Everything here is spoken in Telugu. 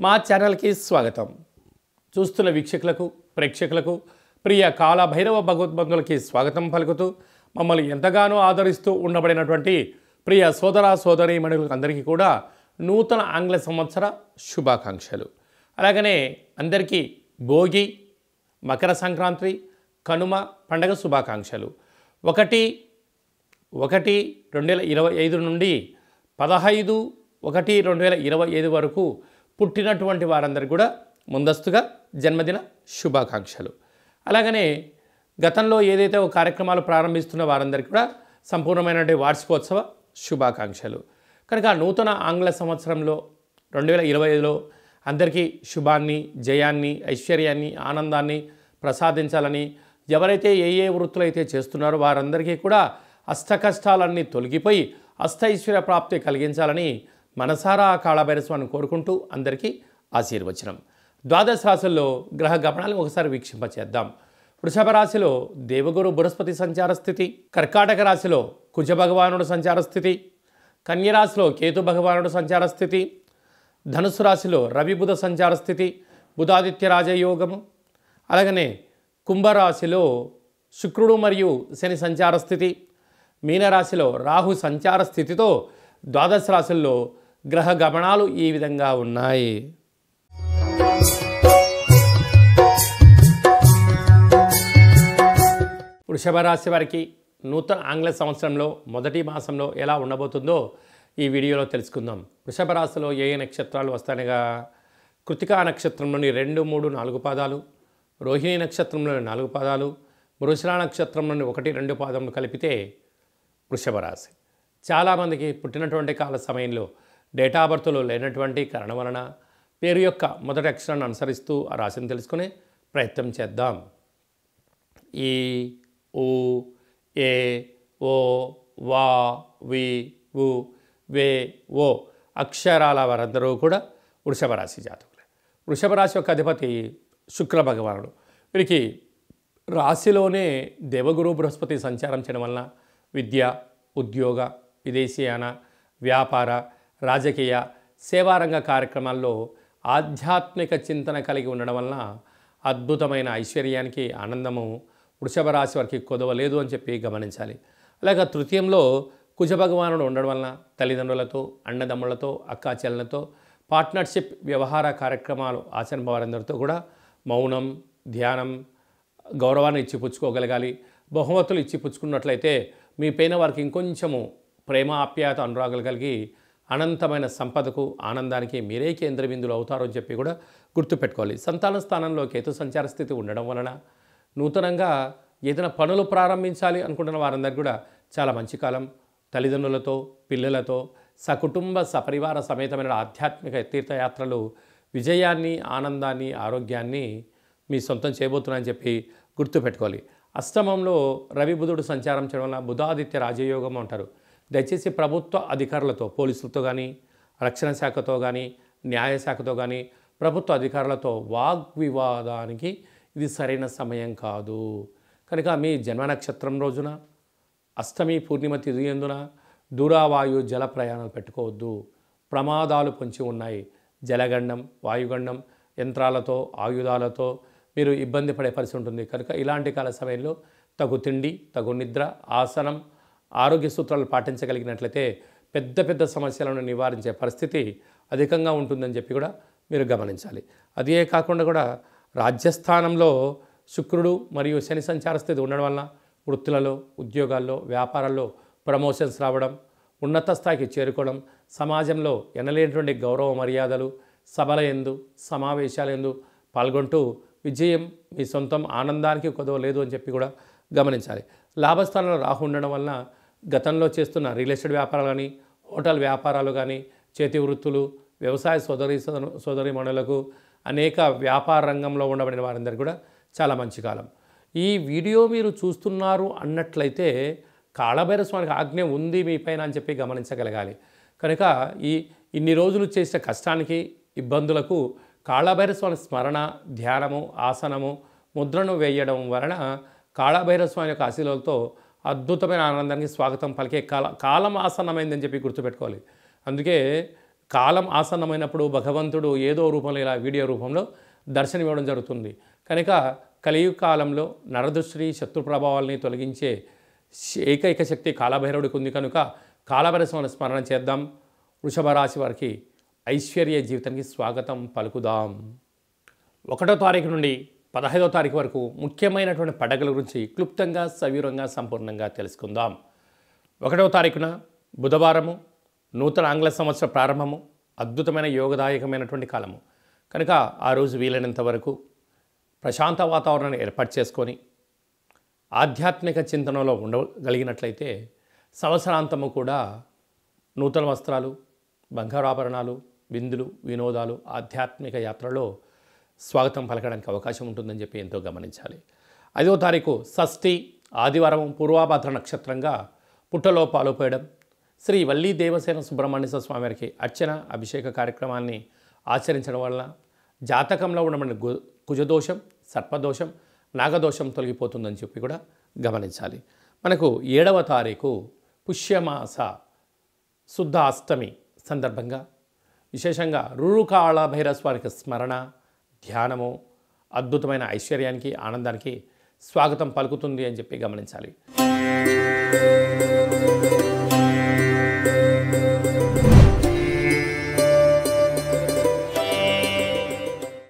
మా ఛానల్కి స్వాగతం. చూస్తున్న వీక్షకులకు ప్రేక్షకులకు ప్రియ కాల భైరవ భగవద్బంధులకి స్వాగతం పలుకుతూ మమ్మల్ని ఎంతగానో ఆదరిస్తూ ఉండబడినటువంటి ప్రియ సోదర సోదరీమణులకు అందరికీ కూడా నూతన ఆంగ్ల సంవత్సర శుభాకాంక్షలు. అలాగనే అందరికీ భోగి, మకర సంక్రాంతి, కనుమ పండగ శుభాకాంక్షలు. 1/1/2025 నుండి 15/1/2025 వరకు పుట్టినటువంటి వారందరికీ కూడా ముందస్తుగా జన్మదిన శుభాకాంక్షలు. అలాగనే గతంలో ఏదైతే ఒక కార్యక్రమాలు ప్రారంభిస్తున్న వారందరికీ కూడా సంపూర్ణమైనటువంటి వార్షికోత్సవ శుభాకాంక్షలు. కనుక నూతన ఆంగ్ల సంవత్సరంలో 2025లో అందరికీ శుభాన్ని, జయాన్ని, ఐశ్వర్యాన్ని, ఆనందాన్ని ప్రసాదించాలని, ఎవరైతే ఏ వృత్తులు అయితే చేస్తున్నారో వారందరికీ కూడా అష్టకష్టాలన్నీ తొలగిపోయి అష్టైశ్వర్య ప్రాప్తి కలిగించాలని మనసారా కాళభైరస్వామిని కోరుకుంటూ అందరికీ ఆశీర్వచనం. ద్వాదశ రాశుల్లో గ్రహ గమనాలను ఒకసారి వీక్షింపచేద్దాం. వృషభ రాశిలో దేవగురు బృహస్పతి సంచార స్థితి, కర్కాటక రాశిలో కుజ భగవానుడు సంచార స్థితి, కన్యరాశిలో కేతు భగవానుడు సంచార స్థితి, ధనుసు రాశిలో రవి బుధ సంచార స్థితి, బుధాదిత్య రాజయోగము. అలాగనే కుంభరాశిలో శుక్రుడు మరియు శని సంచార స్థితి, మీనరాశిలో రాహు సంచార స్థితితో ద్వాదశ రాశుల్లో గ్రహ గమనాలు ఈ విధంగా ఉన్నాయి. వృషభ రాశి వారికి నూతన ఆంగ్ల సంవత్సరంలో మొదటి మాసంలో ఎలా ఉండబోతుందో ఈ వీడియోలో తెలుసుకుందాం. వృషభ రాశిలో ఏ నక్షత్రాలు వస్తాయనగా కృతికా నక్షత్రంలోని 2, 3, 4 పాదాలు, రోహిణి నక్షత్రంలోని 4 పాదాలు, మృగశిర నక్షత్రంలోని 1, 2 పాదములు కలిపితే వృషభ రాశి. చాలామందికి పుట్టినటువంటి కాల సమయంలో డేటా బర్త్లో లేనటువంటి కారణం వలన పేరు యొక్క మొదటి అక్షరాన్ని అనుసరిస్తూ ఆ రాశిని తెలుసుకునే ప్రయత్నం చేద్దాం. ఈ, ఊ, ఏ, ఓ, వా, వి, వు, వే, ఓ అక్షరాల వారందరూ కూడా వృషభ రాశి జాతకులే. వృషభ రాశి యొక్క అధిపతి శుక్ర భగవానుడు. వీరికి రాశిలోనే దేవగురు బృహస్పతి సంచారం చేయడం వలన విద్య, ఉద్యోగ, విదేశీయాన, వ్యాపార, రాజకీయ, సేవారంగ కార్యక్రమాల్లో ఆధ్యాత్మిక చింతన కలిగి ఉండడం వలన అద్భుతమైన ఐశ్వర్యానికి, ఆనందము వృషభ రాశి వారికి కొదవలేదు అని చెప్పి గమనించాలి. అలాగే తృతీయంలో కుజ భగవానుడు ఉండడం వలన తల్లిదండ్రులతో, అన్నదమ్ములతో, అక్కాచెల్లెలతో పార్ట్నర్షిప్ వ్యవహార కార్యక్రమాలు ఆచరణ వారందరితో కూడా మౌనం, ధ్యానం, గౌరవాన్ని ఇచ్చిపుచ్చుకోగలగాలి. బహుమతులు ఇచ్చిపుచ్చుకున్నట్లయితే మీ పైన వారికి ఇంకొంచెము ప్రేమ, ఆప్యాయత, అనురాగాలు కలిగి అనంతమైన సంపదకు, ఆనందానికి మీరే కేంద్ర బిందువులు అవుతారు అని చెప్పి కూడా గుర్తుపెట్టుకోవాలి. సంతాన స్థానంలో కేతు సంచార స్థితి ఉండడం వలన నూతనంగా ఏదైనా పనులు ప్రారంభించాలి అనుకుంటున్న వారందరికీ కూడా చాలా మంచి కాలం. తల్లిదండ్రులతో, పిల్లలతో, సకుటుంబ సపరివార సమేతమైన ఆధ్యాత్మిక తీర్థయాత్రలు విజయాన్ని, ఆనందాన్ని, ఆరోగ్యాన్ని మీ సొంతం చేయబోతున్నాయని చెప్పి గుర్తుపెట్టుకోవాలి. అష్టమంలో రవి బుధుడు సంచారం చేయడం వల్ల బుధాదిత్య రాజయోగం అంటారు. దయచేసి ప్రభుత్వ అధికారులతో, పోలీసులతో కానీ, రక్షణ శాఖతో కానీ, న్యాయశాఖతో కానీ, ప్రభుత్వ అధికారులతో వాగ్వివాదానికి ఇది సరైన సమయం కాదు. కనుక మీ జన్మ నక్షత్రం రోజున అష్టమి పూర్ణిమ తిథి యందున దూరావాయు జల ప్రయాణాలు పెట్టుకోవద్దు. ప్రమాదాలు పొంచి ఉన్నాయి. జలగండం, వాయుగండం, యంత్రాలతో, ఆయుధాలతో మీరు ఇబ్బంది పడే పరిస్థితి ఉంటుంది. కనుక ఇలాంటి కాల సమయంలో తగు తిండి, తగు నిద్ర, ఆసనం, ఆరోగ్య సూత్రాలు పాటించగలిగినట్లయితే పెద్ద పెద్ద సమస్యలను నివారించే పరిస్థితి అధికంగా ఉంటుందని చెప్పి కూడా మీరు గమనించాలి. అదే కాకుండా కూడా రాజ్యస్థానంలో శుక్రుడు మరియు శని సంచార స్థితి ఉండడం వలన వృత్తులలో, ఉద్యోగాల్లో, వ్యాపారాల్లో ప్రమోషన్స్ రావడం, ఉన్నత స్థాయికి చేరుకోవడం, సమాజంలో ఎనలేనటువంటి గౌరవ మర్యాదలు, సభల యందు, సమావేశాల యందు పాల్గొంటూ విజయం మీ సొంతం, ఆనందానికి కొదవలేదు అని చెప్పి కూడా గమనించాలి. లాభస్థానంలో రాహు ఉండడం వలన గతంలో చేస్తున్న రియల్ ఎస్టేట్ వ్యాపారాలు కానీ, హోటల్ వ్యాపారాలు కానీ, చేతి వృత్తులు, వ్యవసాయ సోదరీమణులకు, అనేక వ్యాపార రంగంలో ఉండబడిన వారందరికీ కూడా చాలా మంచి కాలం. ఈ వీడియో మీరు చూస్తున్నారు అన్నట్లయితే కాళభైరస్వామికి ఆజ్ఞ ఉంది మీ పైన అని చెప్పి గమనించగలగాలి. కనుక ఇన్ని రోజులు చేసిన కష్టానికి, ఇబ్బందులకు కాళభైరస్వామి స్మరణ, ధ్యానము, ఆసనము, ముద్రను వేయడం వలన కాళభైరస్వామి యొక్క ఆశీర్వాదాలతో అద్భుతమైన ఆనందానికి స్వాగతం పలికే కాలం ఆసన్నమైందని చెప్పి గుర్తుపెట్టుకోవాలి. అందుకే కాలం ఆసన్నమైనప్పుడు భగవంతుడు ఏదో రూపంలో ఇలా వీడియో రూపంలో దర్శనమివ్వడం జరుగుతుంది. కనుక కలియుగ కాలంలో నరదృష్టి శత్రు ప్రభావాల్ని తొలగించే ఏకైక శక్తి కాలభైరవుడికి ఉంది. కనుక కాలభైరవ స్మరణ చేద్దాం. వృషభ రాశి వారికి ఐశ్వర్య జీవితానికి స్వాగతం పలుకుదాం. 1వ తారీఖు నుండి 15వ తారీఖు వరకు ముఖ్యమైనటువంటి పండుగల గురించి క్లుప్తంగా సవివరంగా సంపూర్ణంగా తెలుసుకుందాం. 1వ తారీఖున బుధవారము, నూతన ఆంగ్ల సంవత్సర ప్రారంభము, అద్భుతమైన యోగదాయకమైనటువంటి కాలము. కనుక ఆ రోజు వీలైనంత వరకు ప్రశాంత వాతావరణాన్ని ఏర్పాటు చేసుకొని ఆధ్యాత్మిక చింతనలో ఉండగలిగినట్లయితే సంవత్సరాంతము కూడా నూతన వస్త్రాలు, బంగారాభరణాలు, విందులు, వినోదాలు, ఆధ్యాత్మిక యాత్రలో స్వాగతం పలకడానికి అవకాశం ఉంటుందని చెప్పి ఎంతో గమనించాలి. 5వ తారీఖు షష్ఠి ఆదివారం, పూర్వాభాద్ర నక్షత్రంగా పుట్టలో పాలుపోయడం, శ్రీ వల్లీ దేవసేన సుబ్రహ్మణ్య స్వామి వారికి అర్చన అభిషేక కార్యక్రమాన్ని ఆచరించడం వలన జాతకంలో ఉండబడిన కుజదోషం, సర్పదోషం, నాగదోషం తొలగిపోతుందని చెప్పి కూడా గమనించాలి. మనకు 7వ తారీఖు పుష్యమాస శుద్ధ అష్టమి సందర్భంగా విశేషంగా రురుకాళ భైరస్వామికి స్మరణ, ధ్యానము అద్భుతమైన ఐశ్వర్యానికి, ఆనందానికి స్వాగతం పలుకుతుంది అని చెప్పి గమనించాలి.